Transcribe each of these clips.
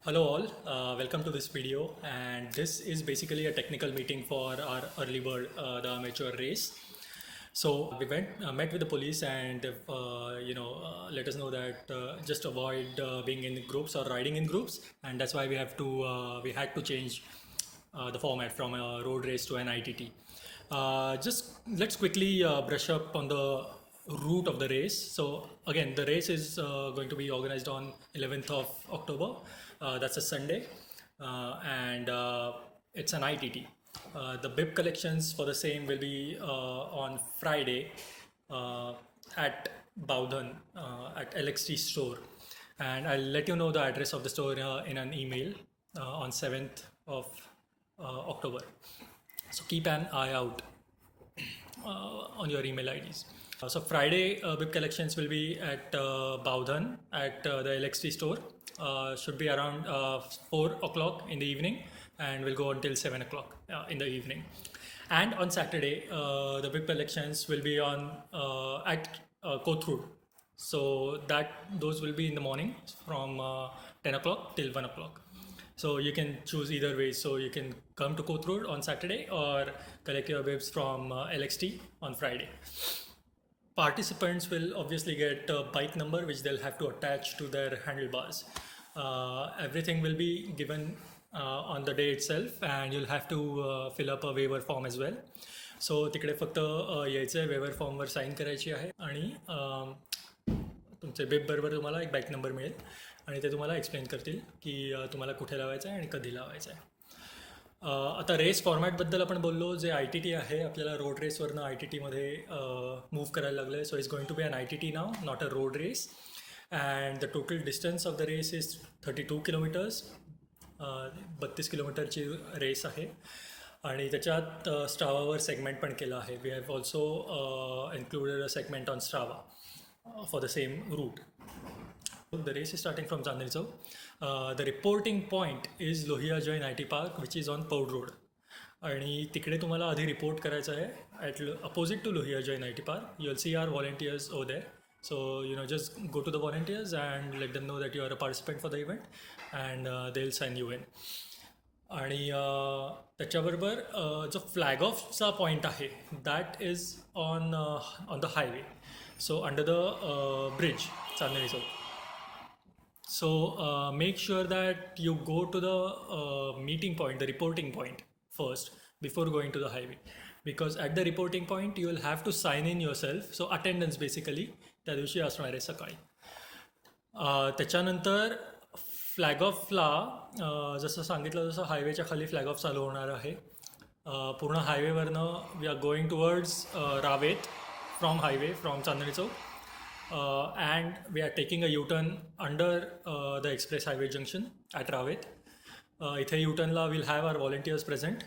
Hello all, welcome to this video, and this is basically a technical meeting for our early bird, the amateur race. So we met with the police and let us know that just avoid being in groups or riding in groups, and that's why we had to change the format from a road race to an ITT. Just let's quickly brush up on the route of the race. So again, the race is going to be organized on 11th of October. That's a Sunday, and it's an ITT. The bib collections for the same will be on Friday at Bowdhan at LXT store, and I'll let you know the address of the store in an email on 7th of October. So keep an eye out on your email IDs. So Friday bib collections will be at Bowdhan at the LXT store. Should be around 4 o'clock in the evening and will go until 7 o'clock in the evening. And on Saturday, the bib collections will be on at Kothur. So those will be in the morning from 10 o'clock till 1 o'clock. So you can choose either way. So you can come to Kothur on Saturday or collect your bibs from LXT on Friday. Participants will obviously get a bike number which they'll have to attach to their handlebars. Everything will be given on the day itself, and you'll have to fill up a waiver form as well. So तिकडे फक्त यायचं आहे, वेवर फॉर्मवर sine करायची आहे आणि तुमचे बिब बरोबर तुम्हाला एक बाईक नंबर मिळेल आणि ते तुम्हाला एक्सप्लेन करतील की तुम्हाला कुठे लावायचं आहे आणि कधी लावायचं आहे. आता रेस फॉर्मॅटबद्दल आपण बोललो. जे ITT आहे आपल्याला रोड रेसवरनं ITTमध्ये मूव्ह करायला लागलं आहे. So it's going to be an ITT now, not a road race. And the total distance of the race is 32 kilometres. 32 किलोमीटरची रेस आहे आणि त्याच्यात स्ट्रावावर सेगमेंट पण केलं आहे. We have also included a segment on Strava for the same route. The race is starting from Chandni Chowk. The reporting point is Lohia Jain IT Park, which is on Poud Road. आणि तिकडे तुम्हाला आधी report करायचं आहे at opposite to Lohia Jain IT Park. You will see our volunteers over there. So just go to the volunteers and let them know that you are a participant for the event, and they'll sign you in. आणि त्याच्याबरोबर जो flag ऑफचा point आहे that is on the highway. So under the bridge Chandni Chowk. So make sure that you go to the meeting point, the reporting point first before going to the highway, because at the reporting point you will have to sign in yourself. So attendance basically त्या दिवशी असणार आहे सकाळी. त्याच्यानंतर flag ऑफला जसं सांगितलं तसं हायवेच्या खाली फ्लॅग ऑफ चालू होणार आहे. पूर्ण हायवेवरनं we are going towards Ravet from highway from Chandni Chowk. And we are taking a U-turn under the express highway junction at Ravet. Ithe U-turn la we'll have our volunteers present.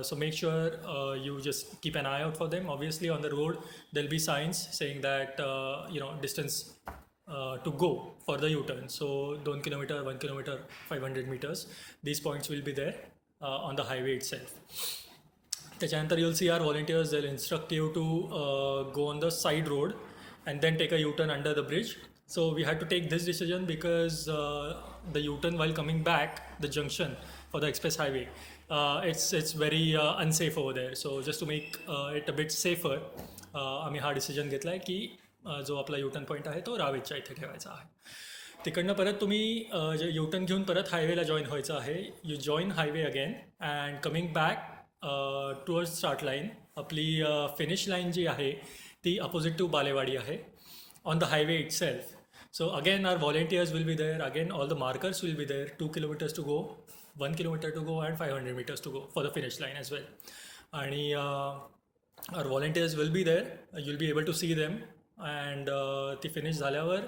So make sure you just keep an eye out for them. Obviously on the road there'll be signs saying that distance to go for the U-turn. So 2 kilometer, 1 kilometer, 500 meters. These points will be there on the highway itself. त्याच्यानंतर you'll see our volunteers. They'll instruct you to go on the side road and then take a U-turn under the bridge. So we had to take this decision because the U-turn while coming back the junction for the express highway, it's very unsafe over there. So just to make it a bit safer, आम्ही हा decision घेतला आहे की जो आपला U-turn point आहे तो रावेतच्या इथे ठेवायचा आहे. तिकडनं परत तुम्ही U-turn घेऊन परत हायवेला जॉईन व्हायचं आहे. You join highway again and coming back towards start line. आपली फिनिश लाईन जी आहे ती अपोजिट टू बालेवाडी आहे on the highway itself. So again are volunteers will be there. Again all the markers will be there. 2 kilometers to go, 1 kilometer to go and 500 meters to go for the finish line as well. आणि our volunteers will be there. You'll be able to see them. and ती finish झाल्यावर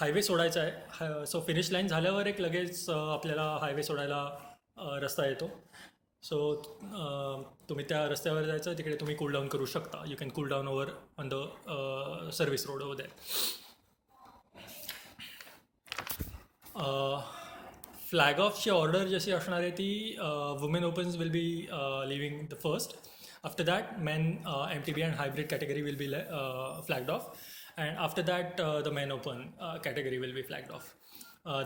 highway सोडायचा आहे. So finish line झाल्यावर एक लगेच आपल्याला highway सोडायला रस्ता येतो. सो तुम्ही त्या रस्त्यावर जायचं, तिकडे तुम्ही कूल डाऊन करू शकता. You can cool down over on the service road over there. Flag ऑफची ऑर्डर जशी असणार आहे ती women opens will be leaving the first. After that men MTB and hybrid category will be flagged off. and after that the men open category will be flagged off.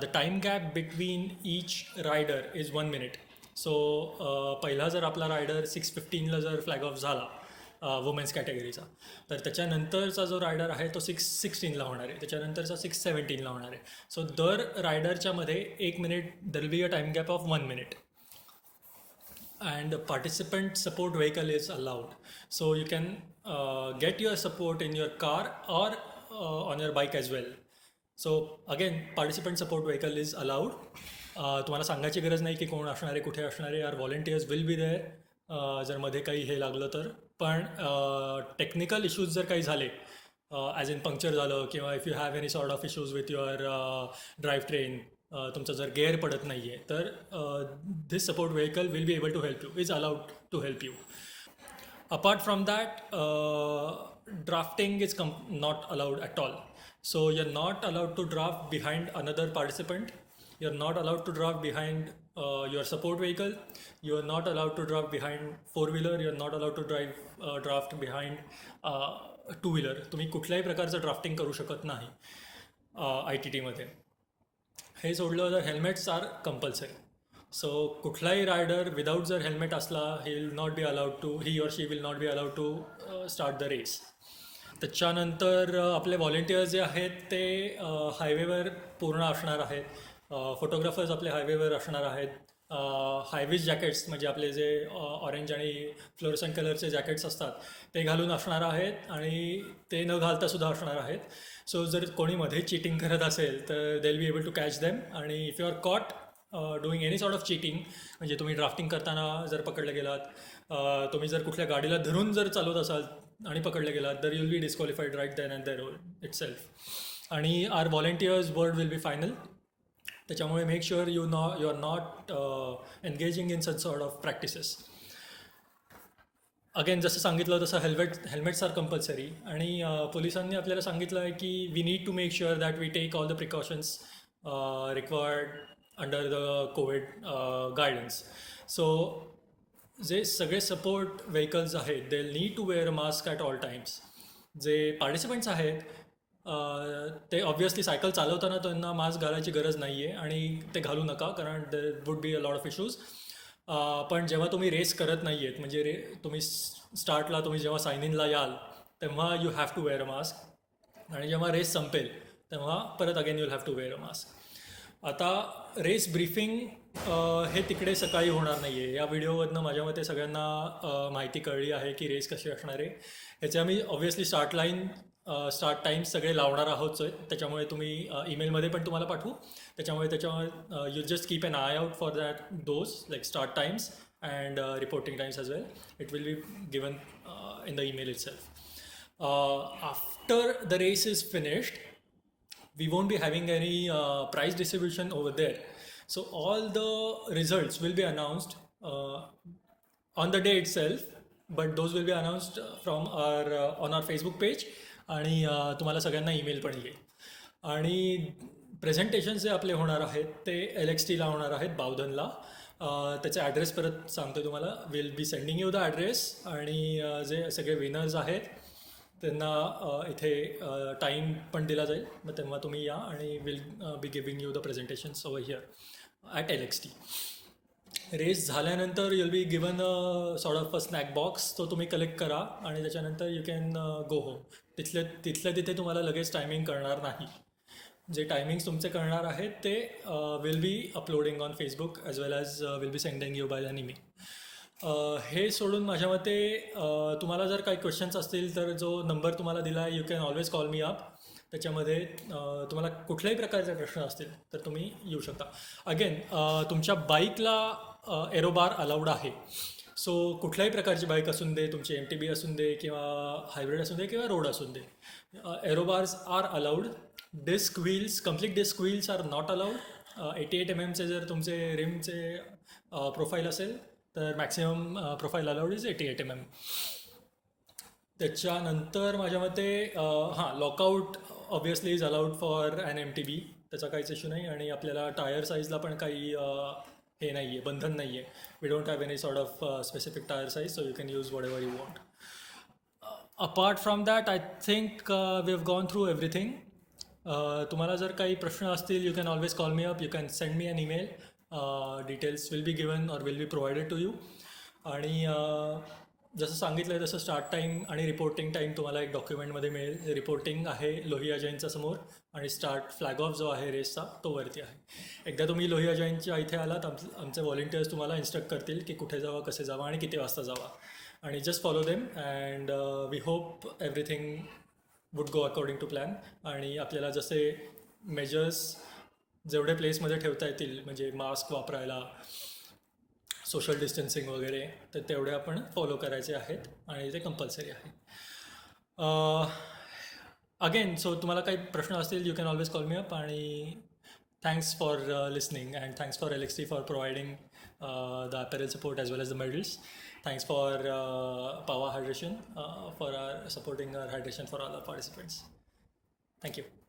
The time gap between each rider is 1 minute. So पहिला जर आपला rider 6:15ला जर flag off झाला women's कॅटेगरीचा, तर त्याच्यानंतरचा जो रायडर आहे तो 6:16ला होणार आहे, त्याच्यानंतरचा 6:17ला होणार आहे. सो दर रायडरच्या मध्ये 1 minute there will be a time gap of 1 minute. And participant support vehicle is allowed, so you can get your support in your car or on your bike as well. So again, participant support vehicle is allowed. तुम्हाला सांगायची गरज नाही की कोण असणार आहे, कुठे असणार आहे. Are volunteers will be there जर मध्ये काही हे लागलं तर. पण टेक्निकल इश्यूज जर काही झाले, ॲज इन पंक्चर झालं, किंवा if you have any sort of issues with your drive train, तुमचं जर गेअर पडत नाही आहे, तर this support vehicle will be able to help you, is allowed to help you. Apart from that, drafting is not allowed at all. So you are not allowed to draft behind another participant. You are not allowed to draft behind your support vehicle. You are not allowed to draft behind four-wheeler. You are not allowed to draft behind two-wheeler. तुम्ही कुठल्याही प्रकारचं drafting करू शकत नाही ITT मध्ये. हे सोडलं तर हेल्मेट्स आर कंपल्सरी. सो कुठलाही रायडर विदाऊट जर हेल्मेट असला, he or she will not be allowed to start the race. त्याच्यानंतर आपले व्हॉलेंटियर्स जे आहेत ते हायवेवर पूर्ण असणार आहेत. फोटोग्राफर्स आपले हायवेवर असणार आहेत. हायविज जॅकेट्स म्हणजे आपले जे ऑरेंज आणि फ्लोरोसंट कलरचे जॅकेट्स असतात ते घालून असणार आहेत, आणि ते न घालतासुद्धा असणार आहेत. सो जर कोणी मध्ये चिटिंग करत असेल तर they will be able to catch them. आणि if you are caught doing any sort of cheating, म्हणजे तुम्ही ड्राफ्टिंग करताना जर पकडले गेलात, तुम्ही जर कुठल्या गाडीला धरून जर चालवत असाल आणि पकडले गेलात, तर you will be disqualified right then and there itself. आणि our volunteers word will be final. त्याच्यामुळे make sure you are not engaging in such sort of practices. Again जसं सांगितलं तसं हेल्मेट्स आर कंपल्सरी. आणि पोलिसांनी आपल्याला सांगितलं आहे की we need to make sure that we take all the precautions required under the COVID guidance. So जे सगळे सपोर्ट व्हेकल्स आहेत they need to wear a mask at all times. जे पार्टिसिपंट्स आहेत ते ऑब्व्हियसली सायकल चालवताना त्यांना mask घालायची गरज नाही आहे, आणि ते घालू नका, कारण there would be a lot of issues. पण जेव्हा तुम्ही रेस करत नाही आहेत, म्हणजे तुम्ही स्टार्टला तुम्ही जेव्हा साइन इनला याल तेव्हा you have to wear a mask, आणि जेव्हा रेस संपेल तेव्हा परत again you have to wear a mask. आता रेस ब्रीफिंग हे तिकडे सकाळी होणार नाही आहे. या व्हिडिओमधनं माझ्या मते सगळ्यांना माहिती कळली आहे की रेस कशी असणार आहे. ह्याचे आम्ही ऑब्व्हियसली स्टार्ट टाईम्स सगळे लावणार आहोत. त्याच्यामुळे तुम्ही ईमेलमध्ये पण तुम्हाला पाठवू. त्याच्यामुळे you just keep an eye out for that those like start times and reporting times as well. It will be given in the email itself. After the race is finished, we won't be having any prize distribution over there. So all the results will be announced on the day itself, but those will be announced from on our Facebook page, आणि तुम्हाला सगळ्यांना email पण येईल. आणि presentations जे आपले होणार आहेत ते LXTला होणार आहेत बावधनला. त्याचे ॲड्रेस परत सांगतो तुम्हाला. Will be sending you the address. आणि जे सगळे विनर्स आहेत त्यांना इथे टाईम पण दिला जाईल, मग तेव्हा तुम्ही या, आणि will be giving you the presentations over here at LXT. Race झाल्यानंतर you'll be given sort of a snack box. तो तुम्ही कलेक्ट करा, आणि त्याच्यानंतर यू कॅन गो होम. तिथल्या तिथे तुम्हाला लगेच टायमिंग कळणार नाही. जे टायमिंग्स तुमचे कळणार आहेत ते will be uploading on Facebook as well as will be sending you by an email. हे सोडून माझ्या मते तुम्हाला जर काही क्वेश्चन्स असतील तर जो नंबर तुम्हाला दिला आहे you can always call me up. त्याच्यामध्ये तुम्हाला कुठल्याही प्रकारचे प्रश्न असतील तर तुम्ही येऊ शकता. अगेन तुमच्या बाईकला एरोबार अलाउड आहे. सो कुठल्याही प्रकारची बाईक असून दे, तुमची MTB असून दे, किंवा हायब्रिड असून दे, किंवा रोड असून दे, aerobars are allowed. Disc wheels, complete disc wheels are not allowed. 88 mm जर तुमचे रिमचे प्रोफाईल असेल तर maximum profile allowed is 88 mm. त्याच्यानंतर माझ्या मते lockout obviously is allowed for an MTB. त्याचा काहीच इश्यू नाही. आणि आपल्याला टायर साईजला पण काही हे नाही आहे, बंधन नाही आहे. We don't have any sort of specific tyre size, so you can use whatever you want. Apart from that I think we have gone through everything. तुम्हाला जर काही प्रश्न असतील, you can always call me up, you can send me an email. Details will be given or will be provided to you. आणि जसं सांगितलं आहे तसं स्टार्ट टाईम आणि रिपोर्टिंग टाईम तुम्हाला एक डॉक्युमेंटमध्ये मिळेल. रिपोर्टिंग आहे लोहिया जैनच्या समोर आणि स्टार्ट फ्लॅग ऑफ जो आहे रेसचा तो वरती आहे. एकदा तुम्ही लोहिया जैनच्या इथे आलात, आमचे व्हॉलेंटियर्स तुम्हाला इन्स्ट्रक्ट करतील की कुठे जावा, कसे जावा आणि किती वाजता जावा. आणि just follow them and we hope everything would go according to plan. आणि आपल्याला जसे मेजर्स जेवढे प्लेसमध्ये ठेवता येतील, म्हणजे मास्क वापरायला, सोशल डिस्टन्सिंग वगैरे, तर तेवढे आपण फॉलो करायचे आहेत आणि ते कंपल्सरी आहे. अगेन, सो तुम्हाला काही प्रश्न असतील, you can always call me up. आणि thanks for listening and thanks for LXT for providing the apparel support as well as the medals. Thanks for Pawa Hydration for supporting our hydration for all our participants. Thank you.